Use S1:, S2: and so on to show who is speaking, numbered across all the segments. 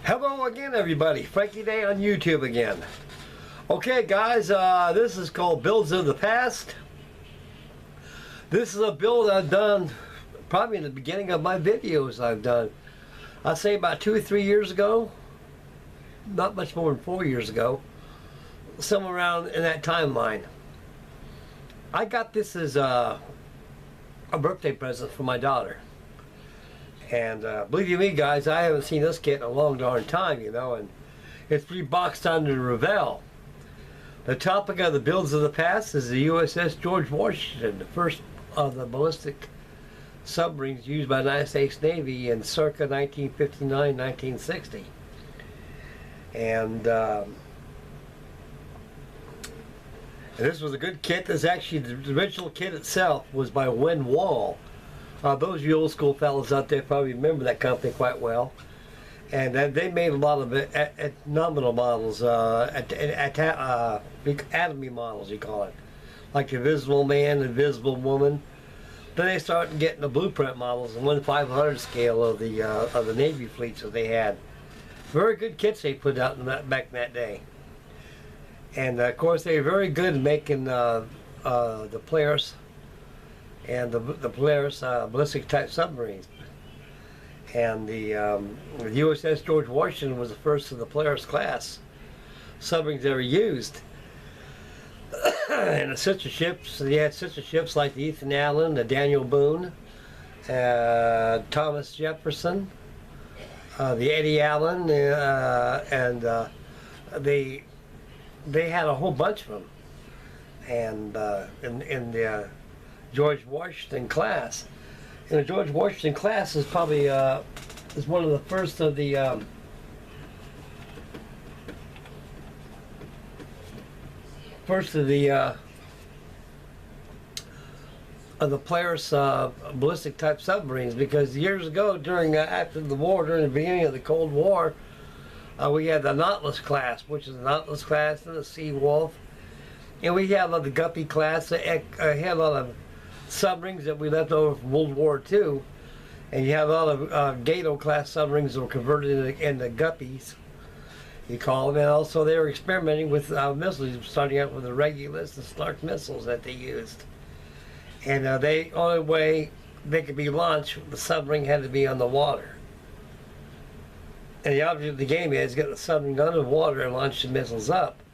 S1: Hello again, everybody. Frankie Day on YouTube again. Okay, guys, this is called Builds of the Past. This is a build I've done probably in the beginning of my videos I've done. I'd say about 2 or 3 years ago. Not much more than 4 years ago. Somewhere around in that timeline. I got this as a birthday present for my daughter. And believe you me, guys, I haven't seen this kit in a long darn time, you know, and it's reboxed under the Revell. The topic of the builds of the past is the Uss George Washington, the first of the ballistic submarines used by the United States Navy in circa 1959-1960. And this was a good kit. This actually, the original kit itself was by Rewal. Those of you old school fellas out there probably remember that company quite well. And they made a lot of nominal models, atomy models, you call it. Like the Invisible Man, the Invisible Woman. Then they started getting the blueprint models and 1/500 scale of the Navy fleets that they had. Very good kits they put out back in that day. And of course they were very good at making the Polaris and the Polaris ballistic type submarines. And the USS George Washington was the first of the Polaris class submarines ever used. And the sister ships, they had sister ships like the Ethan Allen, the Daniel Boone, Thomas Jefferson, the Eddie Allen, and they had a whole bunch of them. And in the George Washington class. And the George Washington class is probably is one of the first of the Polaris ballistic type submarines, because years ago, after the war, during the beginning of the Cold War, we had the Nautilus class, which is the Nautilus class and the Sea Wolf, and we had the Guppy class. Had a lot of submarines that we left over from World War II, and you have a lot of Gato class submarines that were converted into Guppies, you call them. And also they were experimenting with missiles, starting out with the Regulus and Stark missiles that they used. And the only way they could be launched, the submarine had to be on the water. And the object of the game is get the submarine under the water and launch the missiles up.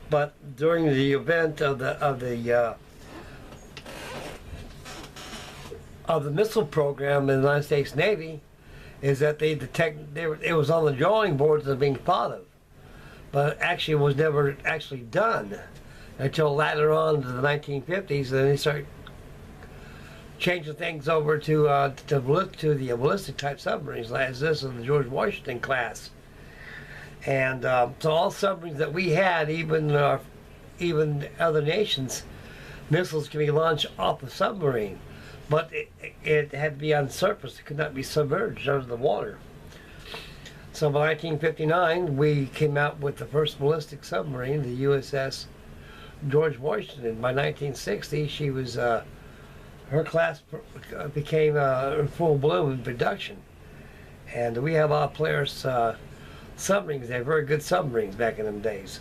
S1: But during the event of the missile program in the United States Navy, is that they detected it was on the drawing boards of being thought of, but actually it was never actually done until later on to the 1950s. And they started changing things over to the ballistic type submarines, as this of the George Washington class. And so all submarines that we had, even other nations, missiles can be launched off a submarine. But it had to be on the surface. It could not be submerged under the water. So by 1959, we came out with the first ballistic submarine, the USS George Washington. By 1960, she was her class became in full bloom in production, and we have a lot of Polaris submarines. They were very good submarines back in them days.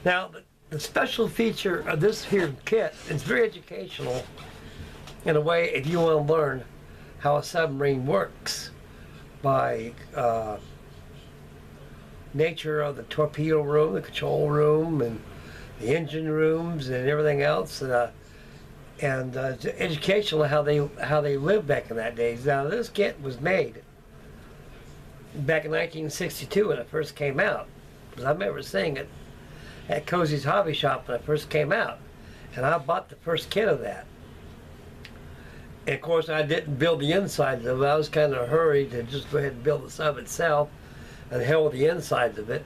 S1: Now, the special feature of this here kit is very educational. In a way, if you want to learn how a submarine works by nature of the torpedo room, the control room, and the engine rooms, and everything else, and it's educational how they lived back in that days. Now, this kit was made back in 1962 when it first came out, because I remember seeing it at Cozy's Hobby Shop when it first came out, and I bought the first kit of that. And of course, I didn't build the insides of it. I was kind of in a hurry to just go ahead and build the sub itself, and the hell with the insides of it.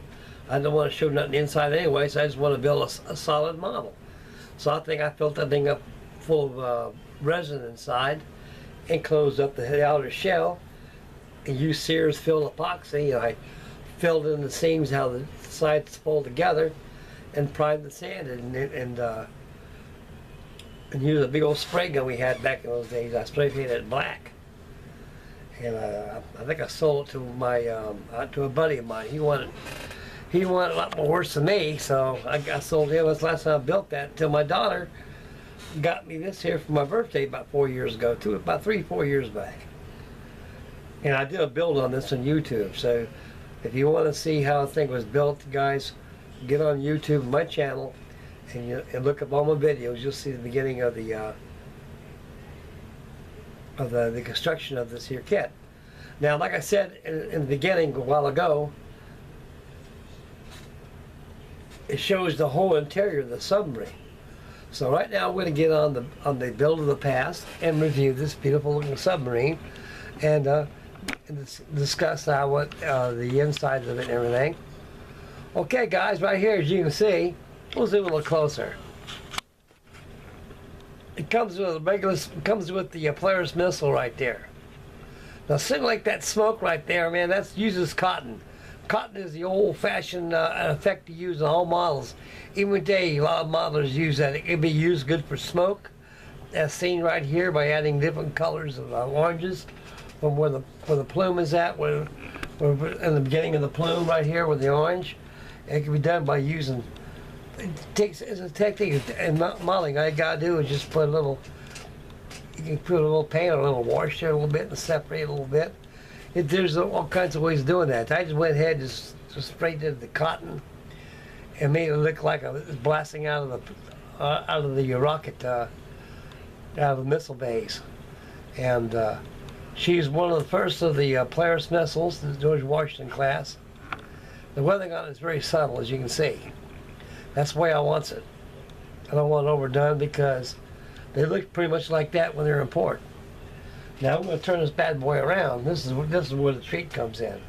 S1: I don't want to show nothing inside anyway, so I just want to build a solid model. So I think I filled that thing up full of resin inside, and closed up the outer shell, and used Sears filled epoxy, and I filled in the seams how the sides fold together, and primed and sanded, and used a big old spray gun we had back in those days. I spray painted it black. and I think I sold it to my to a buddy of mine. He wanted a lot more worse than me, so I sold him. That's the last time I built that until my daughter got me this here for my birthday about 4 years ago, about 3-4 years back. And I did a build on this on YouTube, so if you want to see how the thing was built, guys, get on YouTube, my channel, and look up all my videos. You'll see the beginning of the construction of this here kit. Now, like I said in the beginning a while ago, it shows the whole interior of the submarine. So right now we're going to get on the build of the past and review this beautiful looking submarine, and discuss what the insides of it and everything. Okay, guys, right here, as you can see, we'll zoom a little closer. It comes with the Polaris missile right there. Now, something like that smoke right there, man, that uses cotton. Cotton is the old-fashioned effect to use in all models. Even today, a lot of modelers use that. It can be used good for smoke, as seen right here by adding different colors of oranges from where the plume is at, where in the beginning of the plume right here with the orange. It can be done by using. It's a technique in modeling. All you gotta do is just put a little. You can put a little paint, a little wash there a little bit, and separate it a little bit. There's all kinds of ways of doing that. I just went ahead and just sprayed it the cotton and made it look like I was blasting out of the rocket, out of the missile base. And she's one of the first of the Polaris missiles, the George Washington class. The weathering on it is very subtle, as you can see. That's the way I want it. I don't want it overdone because they look pretty much like that when they're in port. Now I'm going to turn this bad boy around. This is where the treat comes in.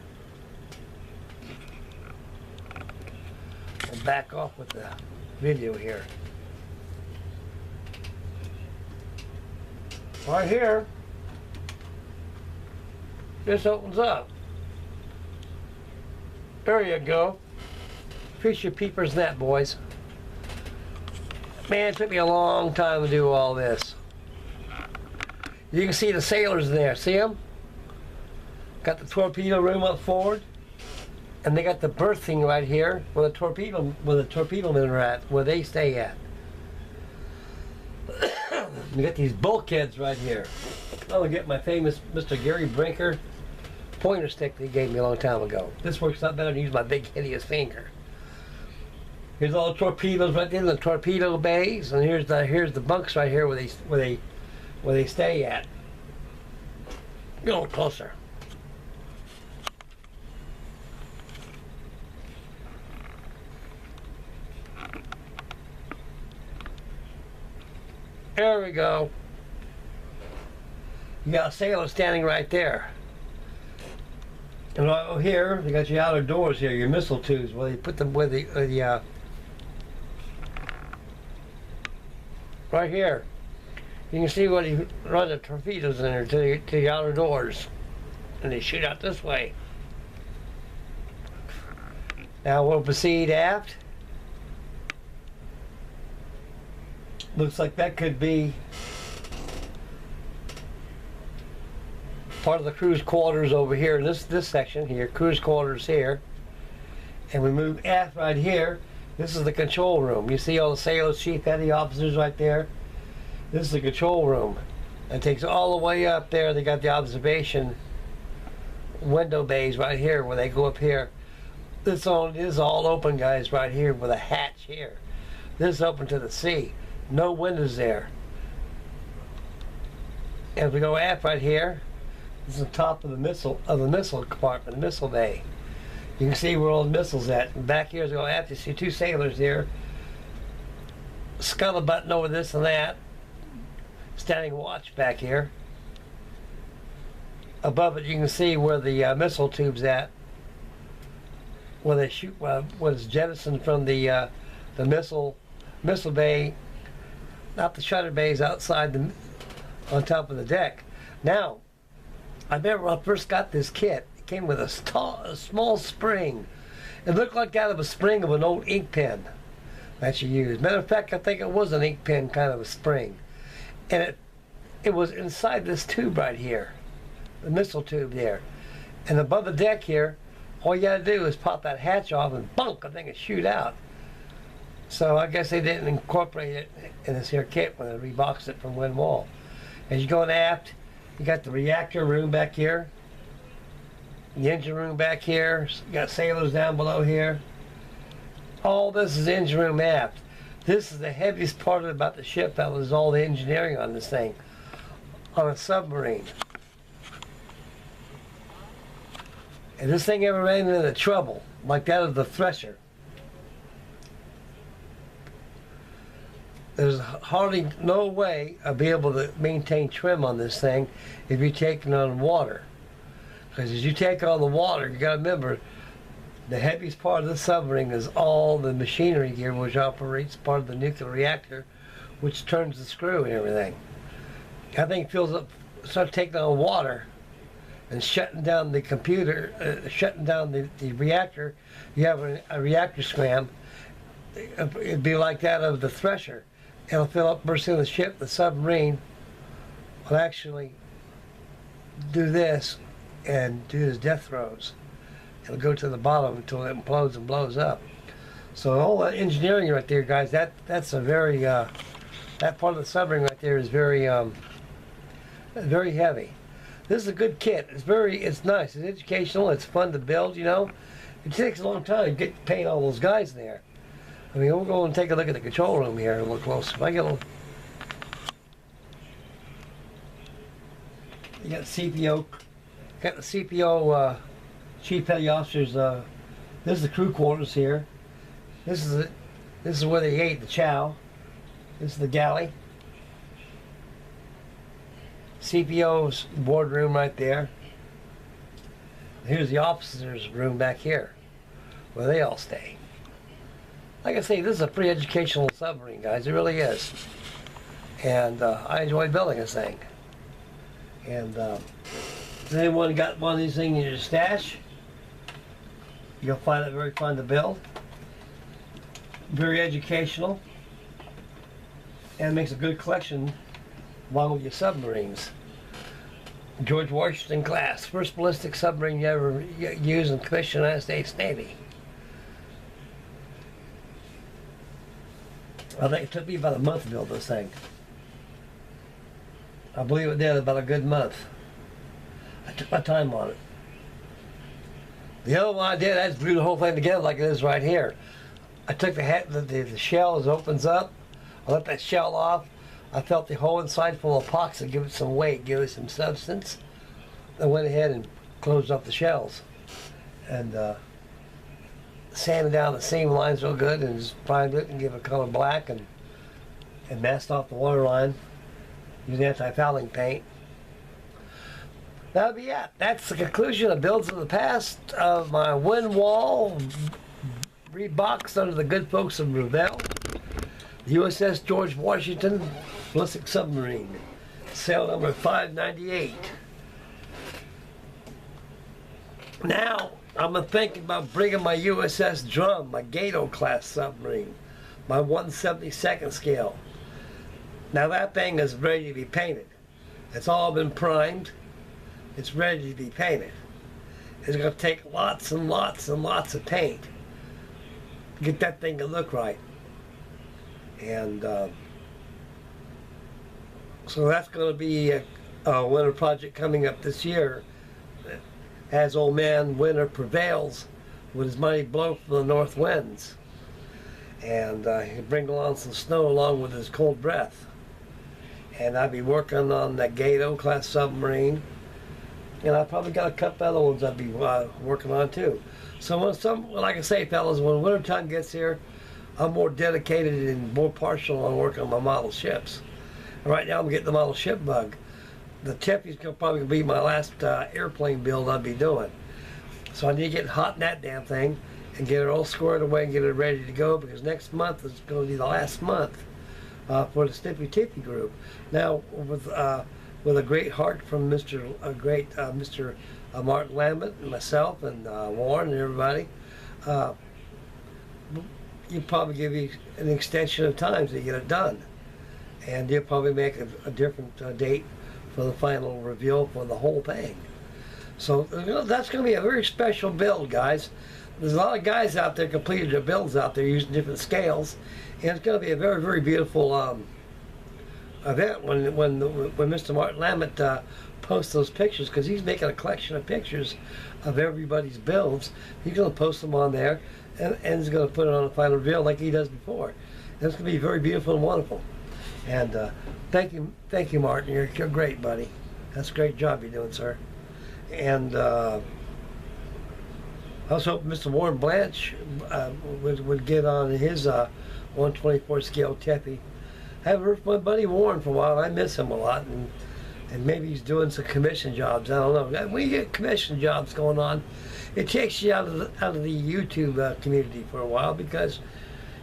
S1: I'll back off with the video here. Right here, this opens up. There you go. Fish your peepers net, boys. Man, it took me a long time to do all this. You can see the sailors there. See them? Got the torpedo room up forward, and they got the berthing right here where the torpedo men are at, where they stay at. You got these bulkheads right here. I'll get my famous Mr. Gary Brinker pointer stick that he gave me a long time ago. This works a lot better than use my big hideous finger. Here's all the torpedoes right there in the torpedo bays, and here's the bunks right here where they stay at. Get a little closer. There we go. You got a sailor standing right there. And right here, they got your outer doors here, your missile tubes, where they put them with the right here. You can see where you run the torpedoes in there to the outer doors, and they shoot out this way. Now we'll proceed aft. Looks like that could be part of the crew's quarters over here in this section here, crew's quarters here. And we move aft right here. This is the control room. You see all the sailors, chief petty officers right there. This is the control room. It takes all the way up there. They got the observation window bays right here where they go up here. This is all open, guys, right here with a hatch here. This is open to the sea. No windows there. And if we go aft right here, this is the top of the missile compartment, the missile bay. You can see where all the missiles at. And back here as we go aft, you see two sailors here. Scuttlebutt over this and that. Standing watch back here. Above it, you can see where the missile tube's at. Where they shoot, what is jettisoned from the missile bay. Not the shutter bays outside on top of the deck. Now, I remember when I first got this kit, it came with a small spring. It looked like out of a spring of an old ink pen that you used. Matter of fact, I think it was an ink pen kind of a spring. And it was inside this tube right here. the missile tube there. And above the deck here, all you gotta do is pop that hatch off and bunk, I think it shoot out. So I guess they didn't incorporate it in this here kit when they reboxed it from Rewal. As you go aft, you got the reactor room back here, the engine room back here, you got sailors down below here. All this is engine room aft. This is the heaviest part about the ship, fellas, is all the engineering on this thing, on a submarine. If this thing ever ran into trouble, like that of the Thresher, there's hardly no way I'll be able to maintain trim on this thing if you take it on water. Because as you take on the water, you got to remember, the heaviest part of the submarine is all the machinery gear, which operates part of the nuclear reactor, which turns the screw and everything. That thing fills up, starts taking on water and shutting down the computer, shutting down the reactor. You have a reactor scram. It'd be like that of the Thresher. It'll fill up first in the ship. The submarine will actually do this and do his death throes. It'll go to the bottom until it implodes and blows up. So all that engineering right there, guys, that's a very that part of the submarine right there is very very heavy. This is a good kit. It's nice. It's educational. It's fun to build. You know, it takes a long time to get to paint all those guys there. I mean, we'll go and take a look at the control room here and look close. If I get a little, you got CPO, Chief Petty Officers. This is the crew quarters here. This is where they ate the chow. This is the galley. CPO's boardroom right there. Here's the officers' room back here, where they all stay. Like I say, this is a pretty educational submarine, guys. It really is. And I enjoy building this thing. And if anyone got one of these things in your stash, you'll find it very fun to build. Very educational. And makes a good collection along with your submarines. George Washington class, first ballistic submarine you ever used in the commissioned United States Navy. I think it took me about a month to build this thing. I believe it did about a good month. I took my time on it. The other one I did, I just blew the whole thing together like it is right here. I took the shell as it opens up, I let that shell off. I felt the whole inside full of epoxy, give it some weight, give it some substance. I went ahead and closed up the shells. And sanded down the seam lines real good and just primed it and give it color black and masked off the water line using anti-fouling paint. That'll be it. That's the conclusion of Builds of the Past of my Rewal reboxed under the good folks of Revell. The USS George Washington ballistic submarine, sail number 598. Now, I'm thinking about bringing my USS Drum, my Gato class submarine, my 1/72nd scale. Now that thing is ready to be painted. It's all been primed. It's ready to be painted. It's going to take lots and lots and lots of paint to get that thing to look right. And so that's going to be a winter project coming up this year. As old man winter prevails with his mighty blow from the north winds. And he'll bring along some snow along with his cold breath. And I'll be working on that Gato class submarine. And I probably got a couple other ones I'll be working on too. So like I say, fellas, when wintertime gets here, I'm more dedicated and more partial on working on my model ships. And right now I'm getting the model ship bug. The Tiffy's going to probably be my last airplane build I'll be doing. So I need to get hot in that damn thing and get it all squared away and get it ready to go, because next month is going to be the last month for the Stiffy Tiffy group. Now with a great heart from Mr. Martin Lambert and myself and Warren and everybody, he'll probably give you an extension of time to get it done. And he'll probably make a different date for the final reveal for the whole thing. So that's going to be a very special build, guys. There's a lot of guys out there completed their builds out there using different scales, and it's going to be a very, very beautiful event when Mr. Martin Lammett posts those pictures, because he's making a collection of pictures of everybody's builds. He's going to post them on there, and he's going to put it on the final reveal like he does before. And it's going to be very beautiful and wonderful. And thank you, Martin. You're great, buddy. That's a great job you're doing, sir. And I was hoping Mr. Warren Blanche would get on his 124 scale Teppy. I haven't heard from my buddy Warren for a while. I miss him a lot, and maybe he's doing some commission jobs. I don't know. When you get commission jobs going on, it takes you out of the YouTube community for a while, because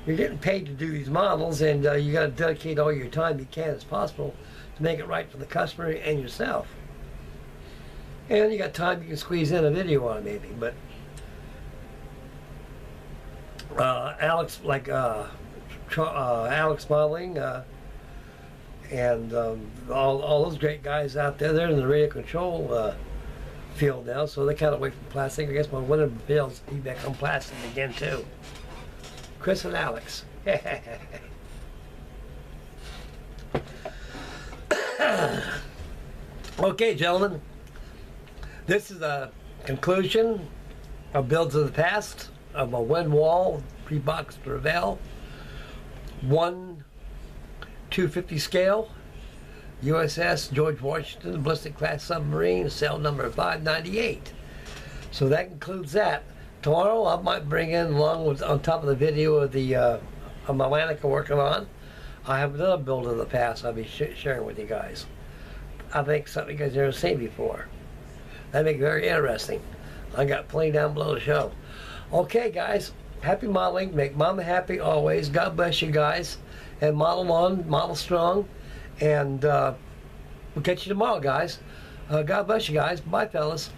S1: you're getting paid to do these models, and you got to dedicate all your time you can as possible to make it right for the customer and yourself. And you got time you can squeeze in a video on it maybe, but Alex, like Alex Modeling, and all those great guys out there, they're in the radio control field now, so they kind of away from plastic. I guess when one of them fails, he become plastic again too. Chris and Alex. Okay, gentlemen. This is a conclusion of Builds of the Past of a Rewal reboxed Revell 1/250 scale USS George Washington ballistic class submarine, cell number 598. So that concludes that. Tomorrow I might bring in, along with on top of the video of the of my Atlantic I'm working on, I have another Build of the Past I'll be sharing with you guys. I think something you guys never seen before. That'd make it very interesting. I got plenty down below to show. Okay, guys, happy modeling. Make Mama happy always. God bless you guys. And model on, model strong. And we'll catch you tomorrow, guys. God bless you guys. Bye, fellas.